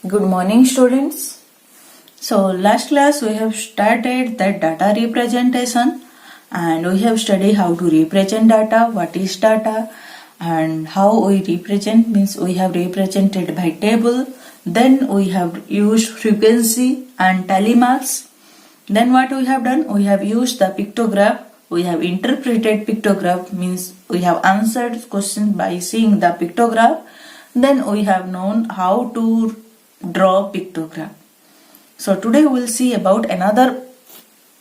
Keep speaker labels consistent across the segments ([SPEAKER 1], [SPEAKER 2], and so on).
[SPEAKER 1] Good morning, students. So last class we have started the data representation and we have studied how to represent data, what is data and how we represent means we have represented by table, then we have used frequency and tally marks. Then what we have done? We have used the pictograph, we have interpreted pictograph means we have answered questions by seeing the pictograph. Then we have known how to draw pictograph. So today we will see about another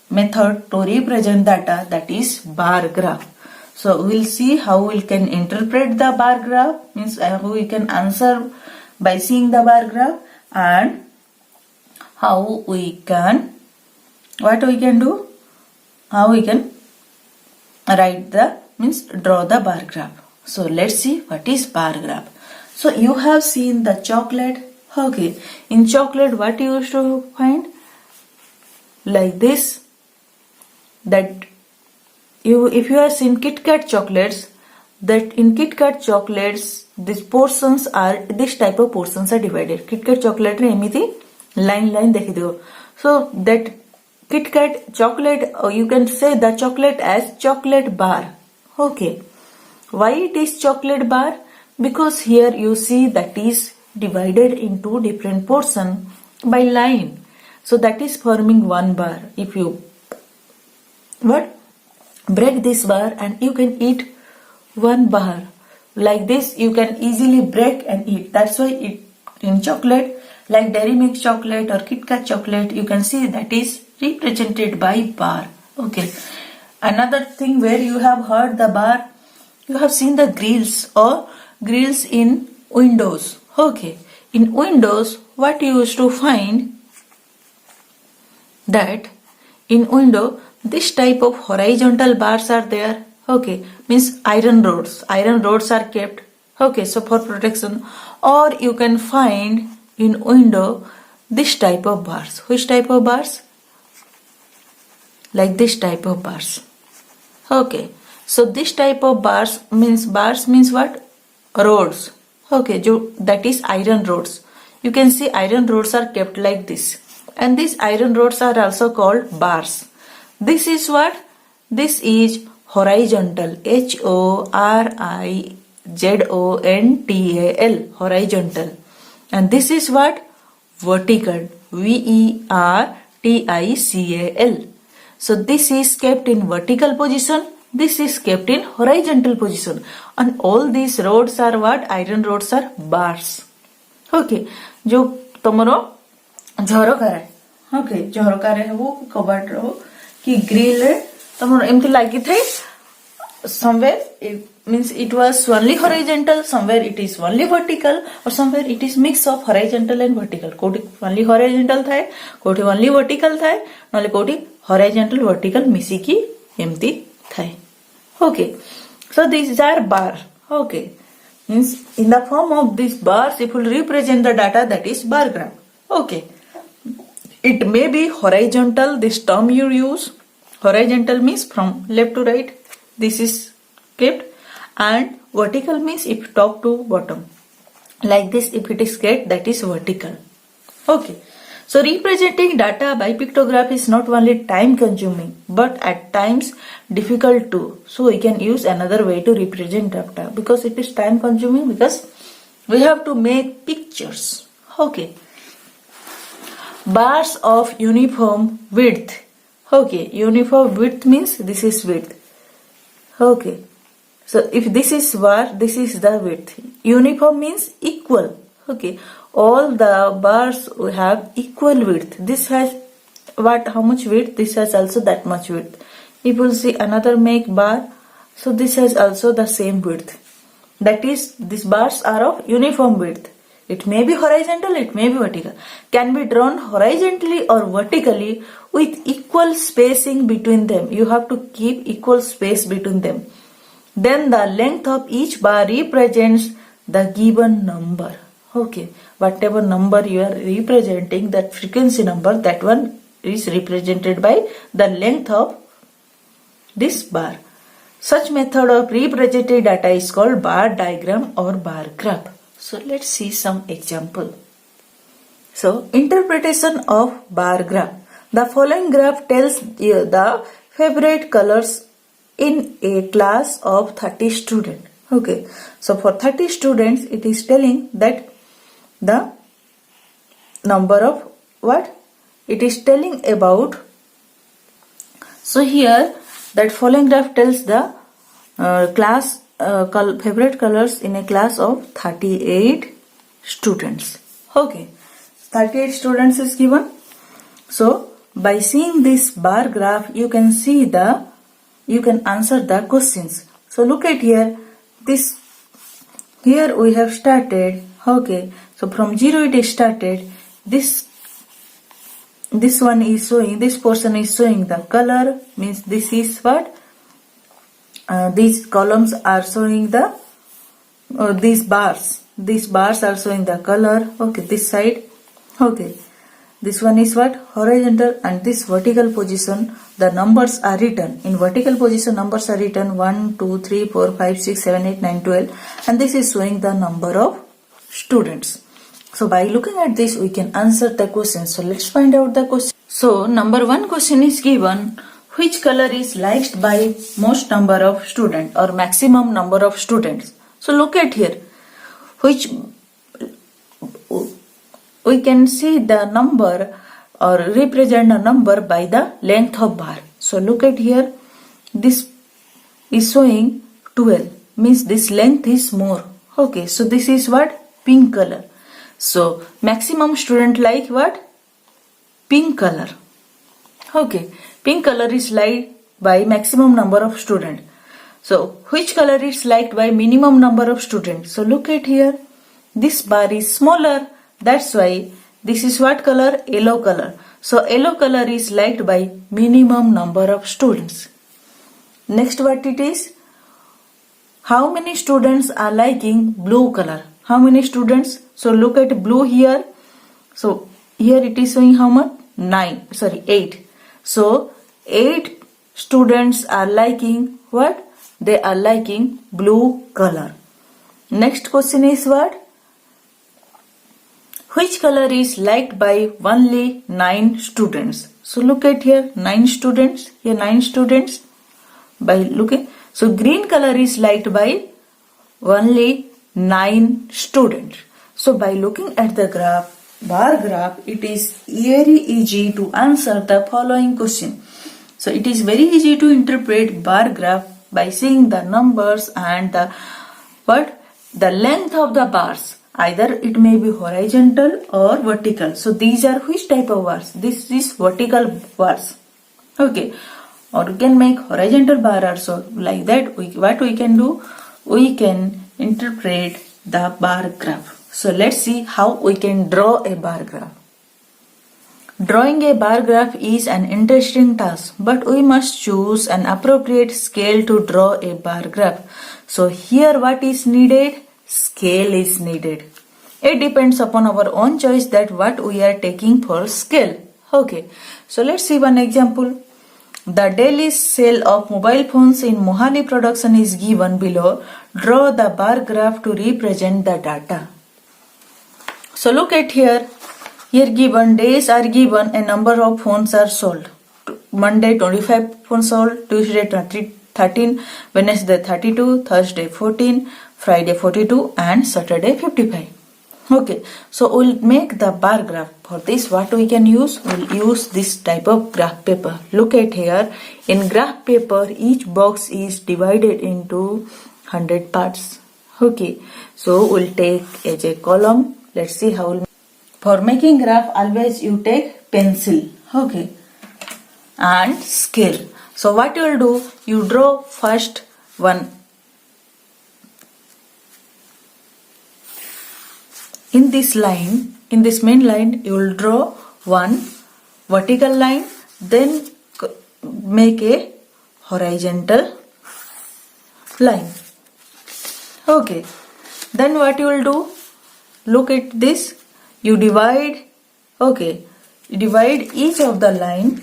[SPEAKER 1] method to represent data, that is bar graph. So we will see how we can interpret the bar graph means how we can answer by seeing the bar graph and how we can do, how we can write the means draw the bar graph. So let's see what is bar graph. So you have seen the chocolate. Okay, in chocolate what you used to find? Like this. That if you have seen Kit Kat chocolates, that in Kit Kat chocolates these portions are, this type of portions are divided. Kit Kat chocolate re emiti line dekhidiyo. So that Kit Kat chocolate, you can say the chocolate as chocolate bar. Okay, why it is chocolate bar? Because here you see that is divided into different portion by line. So that is forming one bar. If you break this bar and you can eat one bar. Like this you can easily break and eat. That's why in chocolate like Dairy Milk chocolate or Kit Kat chocolate you can see that is represented by bar. Okay. Another thing where you have heard the bar, you have seen the grills or grills in windows. Okay, in windows what you used to find, that in window this type of horizontal bars are there. Okay, means iron rods are kept. Okay, so for protection. Or you can find in window this type of bars. Which type of bars? Like this type of bars. Okay, so this type of bars means what? Rods. Okay, that is iron rods. You can see iron rods are kept like this. And these iron rods are also called bars. This is what? This is horizontal. HORIZONTAL. Horizontal. And this is what? Vertical. VERTICAL. So this is kept in vertical position. This is kept in horizontal position. And all these rods are what? Iron rods are bars. Okay. जो तमरो झरका रे, okay, झरका रे हो कबाट रो कि grill रे तमरो एमती लागी थे. Somewhere it means it was only horizontal, somewhere it is only vertical, or somewhere it is mix of horizontal and vertical. कोटी only horizontal थाए, कोटी only vertical थाए, नले कोटी horizontal vertical मिसी की एमती थाए. Okay, so these are bar. Okay, means in the form of these bars it will represent the data, that is bar graph. Okay, it may be horizontal, this term you use. Horizontal means from left to right, this is kept, and vertical means if top to bottom. Like this if it is kept, that is vertical. Okay. So representing data by pictograph is not only time consuming but at times difficult too. So we can use another way to represent data because it is time consuming, because we have to make pictures. Okay. Bars of uniform width. Okay. Uniform width means this is width. Okay. So if this is bar, this is the width. Uniform means equal. Okay. All the bars will have equal width. This has what? How much width? This has also that much width. If you see another make bar, so this has also the same width. That is, these bars are of uniform width. It may be horizontal, it may be vertical. Can be drawn horizontally or vertically with equal spacing between them. You have to keep equal space between them. Then the length of each bar represents the given number. Okay, whatever number you are representing, that frequency number, that one is represented by the length of this bar. Such method of representing data is called bar diagram or bar graph. So let's see some example. So, interpretation of bar graph. The following graph tells you the favorite colors in a class of 30 students. Okay, so for 30 students, it is telling that the number of what? It is telling about. So here, that following graph tells the class favorite colors in a class of 38 students. Okay, 38 students is given. So by seeing this bar graph, you can answer the questions. So look at here. Here we have started. Okay, so from 0 it is started. This one is showing. This portion is showing the color. Means this is what? These columns are showing the these bars. These bars are showing the color. Okay, this side. Okay, this one is what? Horizontal, and this vertical position, the numbers are written. In vertical position, numbers are written 1, 2, 3, 4, 5, 6, 7, 8, 9, 12, and this is showing the number of students. So by looking at this, we can answer the question. So let's find out the question. So number 1 question is given. Which color is liked by most number of students or maximum number of students? So look at here. Which we can see the number or represent a number by the length of bar. So look at here. This is showing 12. Means this length is more. Okay. So this is what? Pink color. So maximum student like what? Pink color. Okay. Pink color is liked by maximum number of students. So which color is liked by minimum number of students? So look at here. This bar is smaller. That's why this is what color? Yellow color. So yellow color is liked by minimum number of students. Next what it is? How many students are liking blue color? How many students? So look at blue here. So here it is showing how much? 8. So 8 students are liking what? They are liking blue color. Next question is what? Which color is liked by only 9 students? So look at here, 9 students. Here 9 students. By looking, so green color is liked by only 9 students. So by looking at the graph, bar graph, it is very easy to answer the following question. So it is very easy to interpret bar graph by seeing the numbers and the length of the bars. Either it may be horizontal or vertical. So these are which type of bars? This is vertical bars. Okay. Or you can make horizontal bar also. Like that, what we can do? We can interpret the bar graph. So let's see how we can draw a bar graph. Drawing a bar graph is an interesting task, but we must choose an appropriate scale to draw a bar graph. So here what is needed? Scale is needed. It depends upon our own choice that what we are taking for scale. Okay, so let's see one example. The daily sale of mobile phones in Mohali production is given below. Draw the bar graph to represent the data. So look at here. Here given days are given, a number of phones are sold. Monday 25 phones sold, Tuesday 13, Wednesday 32, Thursday 14, Friday 42 and Saturday 55. Okay, so we'll make the bar graph. For this what we can use? We'll use this type of graph paper. Look at here. In graph paper, each box is divided into 100 parts. Okay, so we'll take as a column. Let's see how we'll. For making graph, always you take pencil. Okay, and scale. So what you will do? You draw first one. In this line, in this main line, you will draw one vertical line, then make a horizontal line. Okay, then what you will do? Look at this. You divide. Okay, you divide each of the line,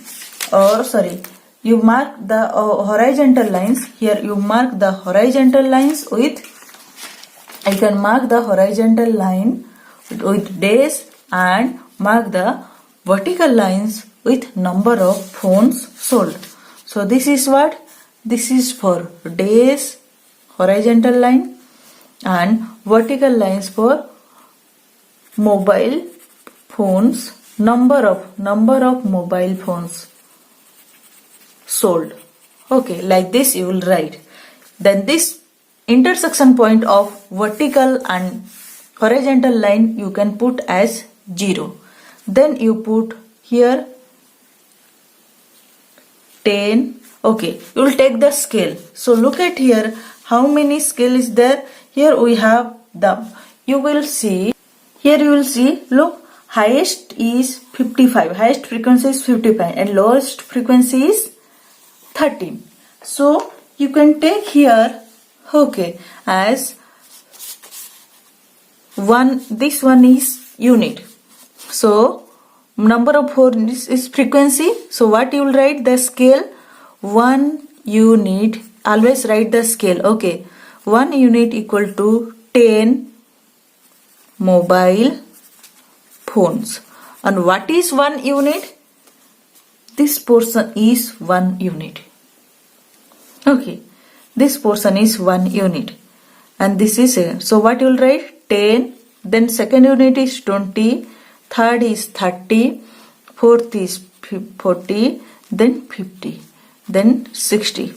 [SPEAKER 1] you mark the horizontal lines. Here you mark the horizontal lines with. You can mark the horizontal line with days and mark the vertical lines with number of phones sold. So this is what? This is for days, horizontal line, and vertical lines for mobile phones, number of mobile phones sold. Okay, like this you will write. Then this intersection point of vertical and horizontal line you can put as 0. Then you put here 10. Okay, you will take the scale. So look at here, how many scale is there? Here we have the, you will see, here you will see, look, highest is 55, highest frequency is 55 and lowest frequency is 13. So you can take here, okay, as this one is unit. So number of phones is frequency. So what you will write? The scale 1 unit. Always write the scale. Okay, 1 unit equal to 10 mobile phones. And what is 1 unit? This portion is 1 unit. Okay, this portion is 1 unit. And this is so what you will write? 10. Then second unit is 20. Third is 30. Fourth is 40. Then 50. Then 60.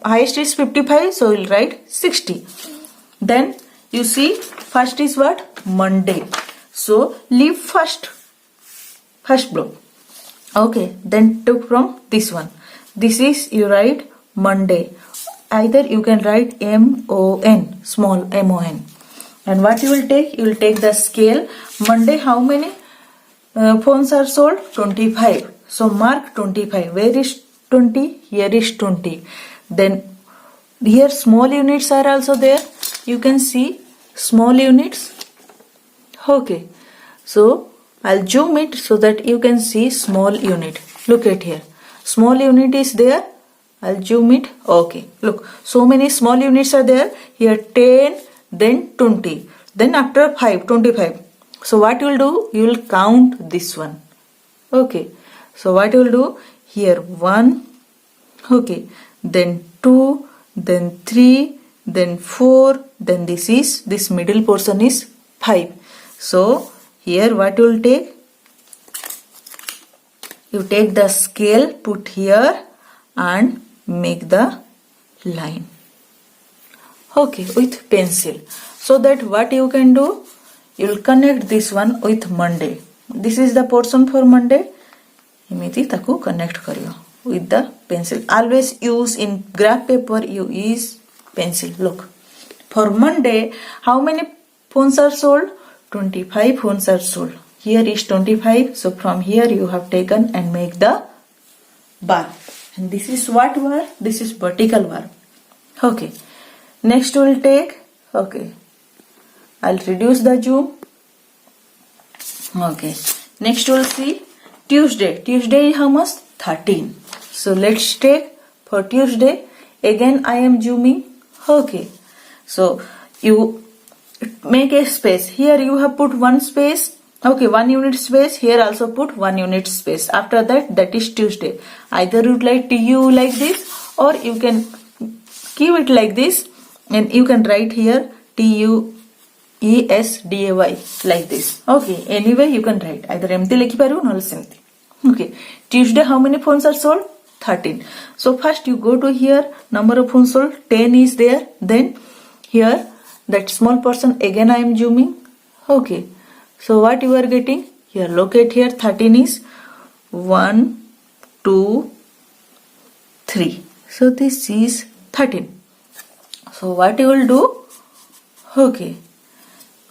[SPEAKER 1] Highest is 55. So we will write 60. Then you see, first is what? Monday. So leave first block. Okay, then took from this one. This is, you write Monday. Either you can write MON, small MON. And what you will take? You will take the scale. Monday, how many phones are sold? 25. So mark 25. Where is 20? Here is 20. Then here small units are also there. You can see small units. Okay. So I'll zoom it so that you can see small unit. Look at here. Small unit is there. I'll zoom it. Okay. Look. So many small units are there. Here 10, then 20. Then after 5, 25. So what you will do? You will count this one. Okay. So what you will do? Here 1. Okay. Then 2. Then 3. Then 4. Then this middle portion is 5. So here what you will take? You take the scale, put here and make the line. Okay, with pencil. So that what you can do? You will connect this one with Monday. This is the portion for Monday. Imiti taku connect kariyo with the pencil. Always use in graph paper, you use pencil. Look. For Monday, how many phones are sold? 25 phones are sold. Here is 25. So from here you have taken and make the bar. And this is what bar? This is vertical bar. Okay. Next we will take. Okay. I'll reduce the zoom. Okay. Next we will see Tuesday. Tuesday is how much? 13. So let's take for Tuesday. Again I am zooming. Okay. So you make a space. Here you have put one space. Okay, 1 unit space. Here also put 1 unit space. After that is Tuesday. Either you like TU like this, or you can keep it like this, and you can write here TUESDAY like this. Okay, anyway you can write. Either empty likhi paru, no semti. Okay, Tuesday how many phones are sold? 13. So first you go to here, number of phones sold, 10 is there. Then here that small portion, again I am zooming. Okay. So what you are getting? Here, locate here, 13 is 1, 2, 3. So this is 13. So what you will do? Okay.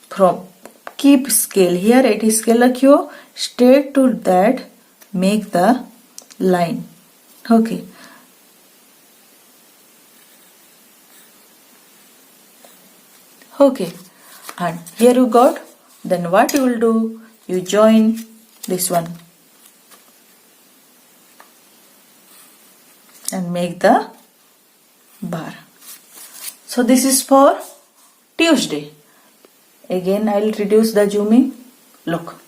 [SPEAKER 1] From keep scale. Here it is scale rakhiyo. Straight to that, make the line. Okay. Okay. And here you got. Then what you will do? You join this one and make the bar. So this is for Tuesday. Again I will reduce the zooming. Look.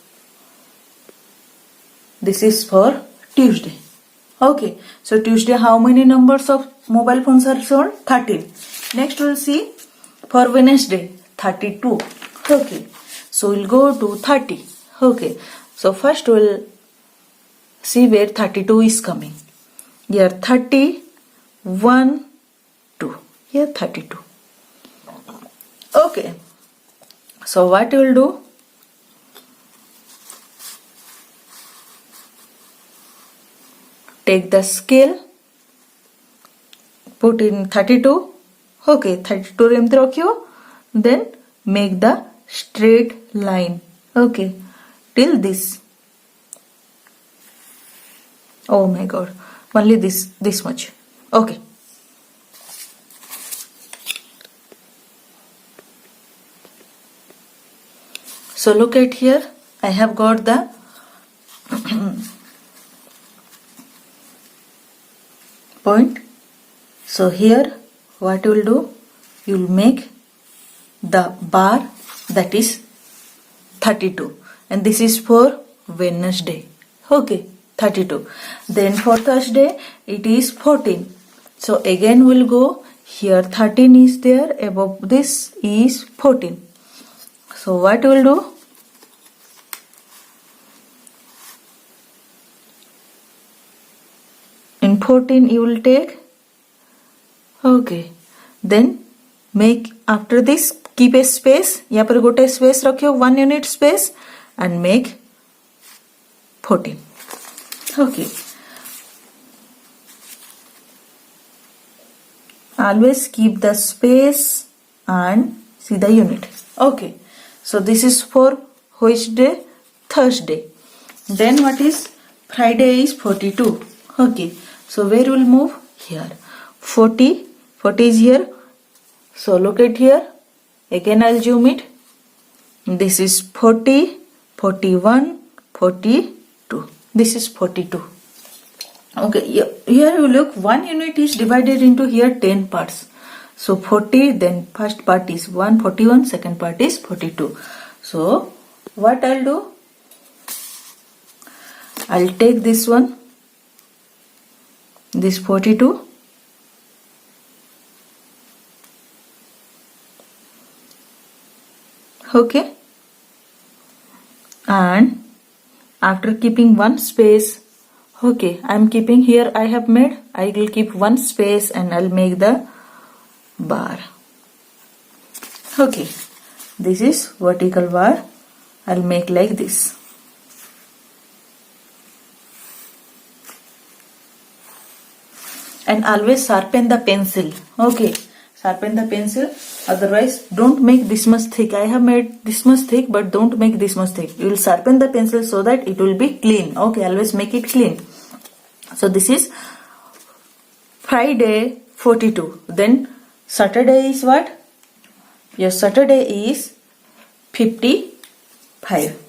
[SPEAKER 1] This is for Tuesday. Okay, so Tuesday how many numbers of mobile phones are shown? 13. Next we'll see for Wednesday 32. Okay, so we'll go to 30. Okay, so first we'll see where 32 is coming. Here 30, 1, 2. Here 32. Okay, so what you will do? Take the scale, put in 32. Okay, 32 एमती रखियो. Then make the straight line. Okay, till this. Oh my God, only this much. Okay. So look at here. I have got the point. So here what you will do, you will make the bar, that is 32, and this is for Wednesday. Okay, 32. Then for Thursday it is 14. So again we'll go here, 13 is there, above this is 14. So what you will do, in 14 you will take. Okay, then make, after this keep a space, यहाँ पर गोटे space रखियो, 1 unit space, and make 14. Okay, always keep the space and see the unit. Okay, so this is for which day? Thursday. Then what is Friday is 42. Okay, so where will move? Here 40 is here. So look at here, again I'll zoom it. This is 40, 41, 42. This is 42. Okay, here you look, 1 unit is divided into here 10 parts. So 40, then first part is 141, second part is 42. So what I'll do, I'll take this one, this 42, okay, and after keeping one space, okay, I'm keeping here, I have made, I will keep one space and I'll make the bar. Okay, this is vertical bar, I'll make like this. And always sharpen the pencil. Okay, sharpen the pencil, otherwise don't make this much thick. I have made this much thick, but don't make this much thick. You will sharpen the pencil so that it will be clean. Okay, always make it clean. So this is Friday 42. Then Saturday is what? Yes, Saturday is 55.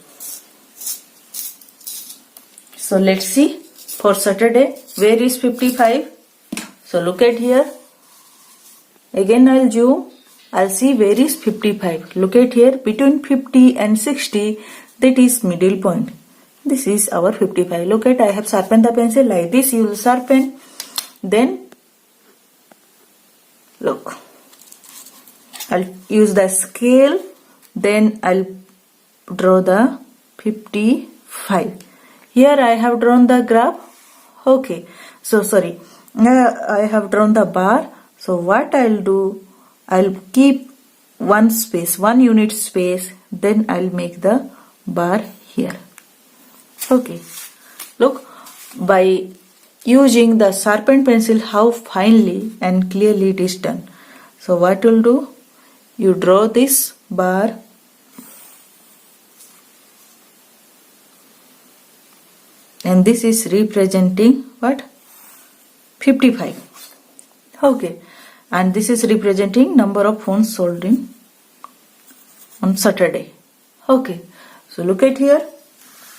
[SPEAKER 1] So let's see for Saturday, where is 55? So look at here. Again I'll zoom. I'll see where is 55. Look at here, between 50 and 60, that is middle point. This is our 55. Look at, I have sharpened the pencil like this. You will sharpen. Then look, I'll use the scale. Then I'll draw the 55. Here I have drawn the graph. Okay, so sorry, I have drawn the bar. So what I'll do, I'll keep one space, 1 unit space, then I'll make the bar here. Okay, look, by using the sharpened pencil how finely and clearly it is done. So what you'll do, you draw this bar, and this is representing what? 55. Okay, and this is representing number of phones sold on Saturday. Okay, so look at here,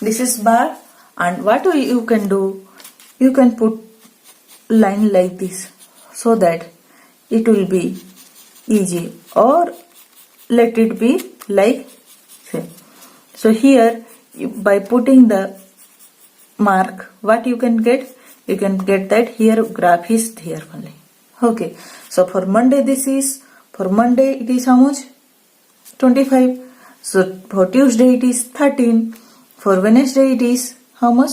[SPEAKER 1] this is bar, and what you can do, you can put line like this so that it will be easy, or let it be like this. So here by putting the mark, what you can get? You can get that here graph is there only. Okay, so for Monday it is how much? 25. So for Tuesday it is 13. For Wednesday it is how much?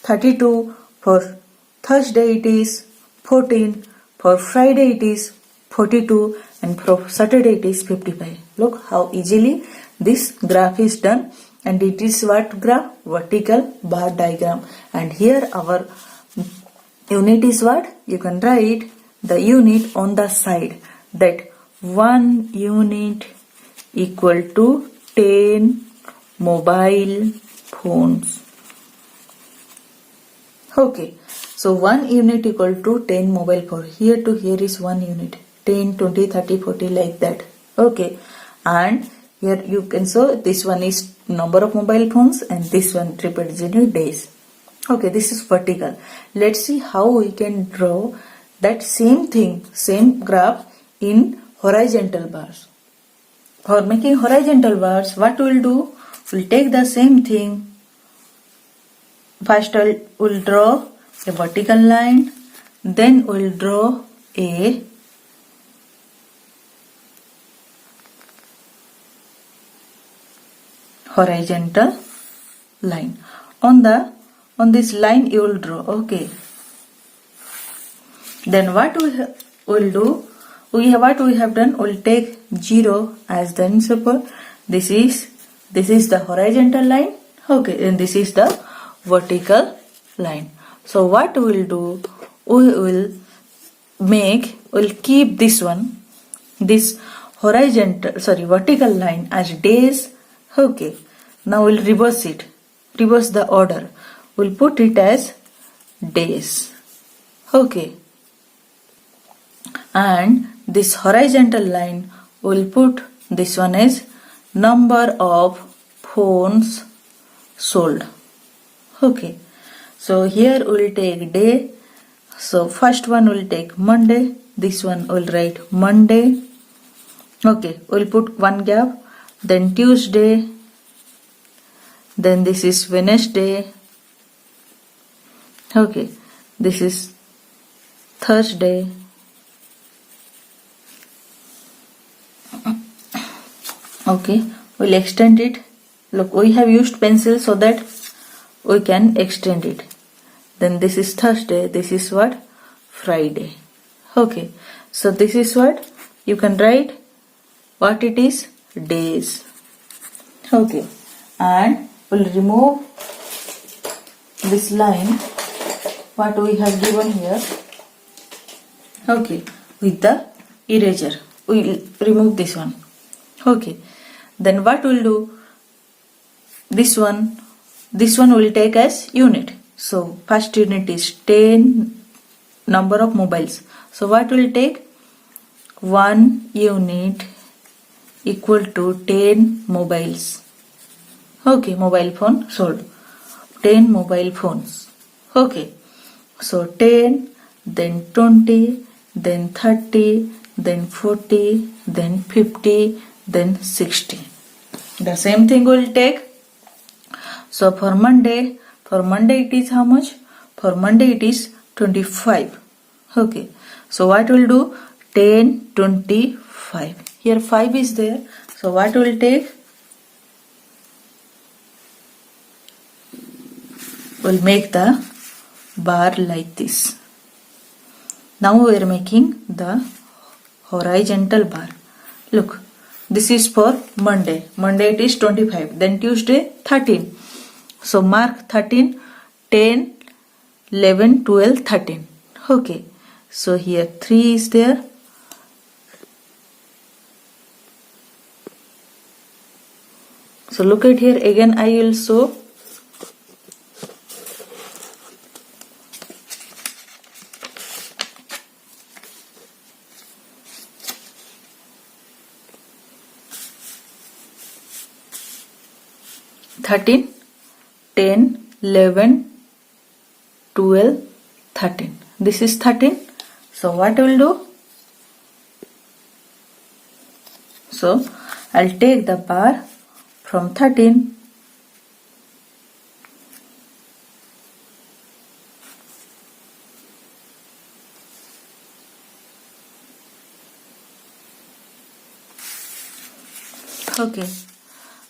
[SPEAKER 1] 32. For Thursday it is 14. For Friday it is 42. And for Saturday it is 55. Look how easily this graph is done. And it is what graph? Vertical bar diagram. And here our unit is what? You can write the unit on the side, that 1 unit equal to 10 mobile phones. Okay, so 1 unit equal to 10 mobile phones. Here to here is 1 unit, 10, 20, 30, 40 like that. Okay, and here you can show this one is number of mobile phones and this one representing days. Okay, this is vertical. Let's see how we can draw that same thing, same graph in horizontal bars. For making horizontal bars, what we'll do? We'll take the same thing. First we'll draw a vertical line, then we'll draw a horizontal line. On this line you will draw. Okay. Then what we will do? What we have done? We'll take 0 as the principal. This is the horizontal line. Okay, and this is the vertical line. So what we will do? We'll keep this one, this vertical line as days. Okay. Now we'll reverse it. Reverse the order. We'll put it as days. Okay. And this horizontal line, we'll put this one as number of phones sold. Okay. So here we'll take day. So first one we'll take Monday. This one we'll write Monday. Okay. We'll put one gap. Then Tuesday. Then this is Wednesday. Okay. This is Thursday. Okay, we'll extend it. Look, we have used pencil so that we can extend it. Then this is Thursday. This is what? Friday. Okay, so this is what? You can write what it is? Days. Okay, and we'll remove this line what we have given here. Okay, with the eraser. We'll remove this one. Okay. Then what we'll do? This one will take as unit. So first unit is 10 number of mobiles. So what will take? 1 unit equal to 10 mobiles. Okay, mobile phone sold. 10 mobile phones. Okay. So 10, then 20, then 30, then 40, then 50, then 60. The same thing will take. So for Monday it is how much? For Monday it is 25. Okay. So what will do? 10, 25. Here 5 is there. So what will take? We'll make the bar like this. Now we are making the horizontal bar. Look. This is for Monday. Monday it is 25. Then Tuesday 13. So mark 13, 10, 11, 12, 13. Okay. So here 3 is there. So look at here again I will show. Thirteen, 10, 11, 12, 13. This is 13. So what I will do? So I'll take the bar from 13. Okay,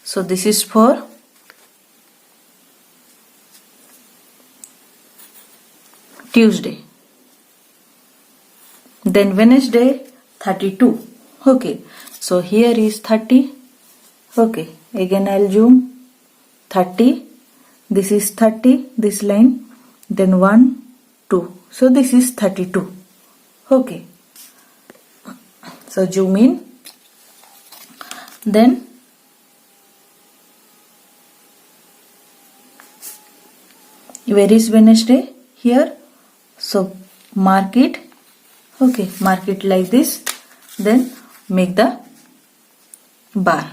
[SPEAKER 1] so this is for Tuesday. Then Wednesday 32. Okay, so here is 30. Okay, again I'll zoom 30. This is 30, this line. Then 1, 2. So this is 32. Okay, so zoom in. Then where is Wednesday? Here. So mark it. Okay, mark it like this. Then make the bar.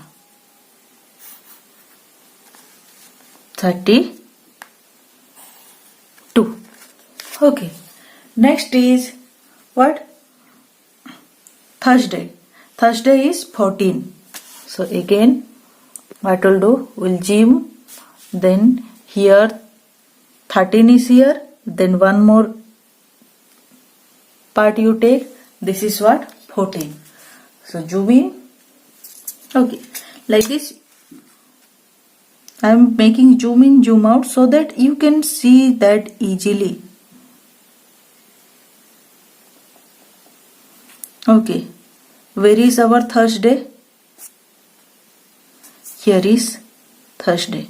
[SPEAKER 1] 32. Okay, next is what? Thursday. Thursday is 14. So again what we'll do, we'll zoom. Then here 13 is here. Then one more part you take. This is what? 14. So zoom in. Okay, like this. I am making zoom in, zoom out so that you can see that easily. Okay, where is our Thursday? Here is Thursday.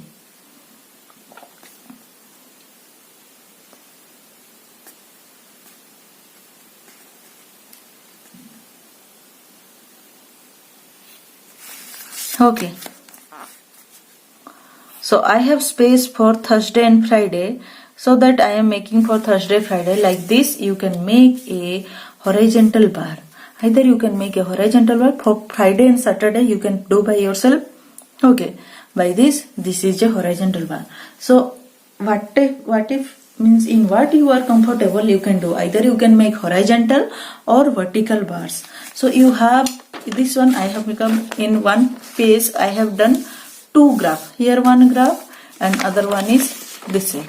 [SPEAKER 1] Okay. So I have space for Thursday and Friday, so that I am making for Thursday, Friday like this. You can make a horizontal bar. Either you can make a horizontal bar for Friday and Saturday, you can do by yourself. Okay, by this is a horizontal bar. So what if means in what you are comfortable you can do. Either you can make horizontal or vertical bars. So you have this one. I have become in one page I have done 2 graph. Here one graph and other one is this way.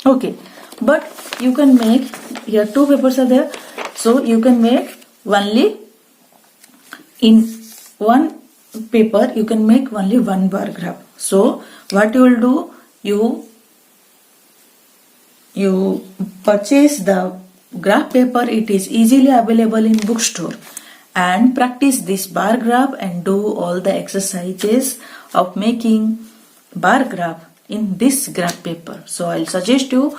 [SPEAKER 1] Okay, but you can make, here 2 papers are there, so you can make only in one paper you can make only 1 bar graph. So what you will do, you purchase the graph paper. It is easily available in bookstore, and practice this bar graph and do all the exercises of making bar graph in this graph paper. So I'll suggest you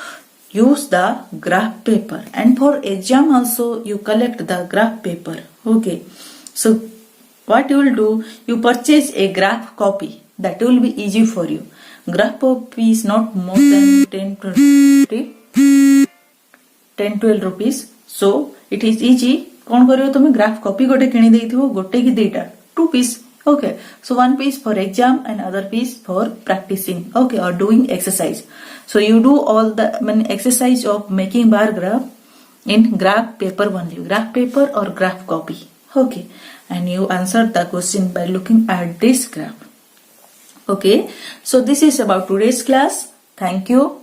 [SPEAKER 1] use the graph paper, and for exam also you collect the graph paper. Okay, so what you will do, you purchase a graph copy. That will be easy for you. Graph copy is not more than 10-12 rupees. So it is easy. कौन करियो तुम graph copy गोटे किणी देइथिबो, गोटे की देटा 2 piece. Okay, so 1 piece for exam and other piece for practicing. Okay, or doing exercise. So you do all the exercise of making bar graph in graph paper only, graph paper or graph copy. Okay, and you answer the question by looking at this graph. Okay, so this is about today's class. Thank you.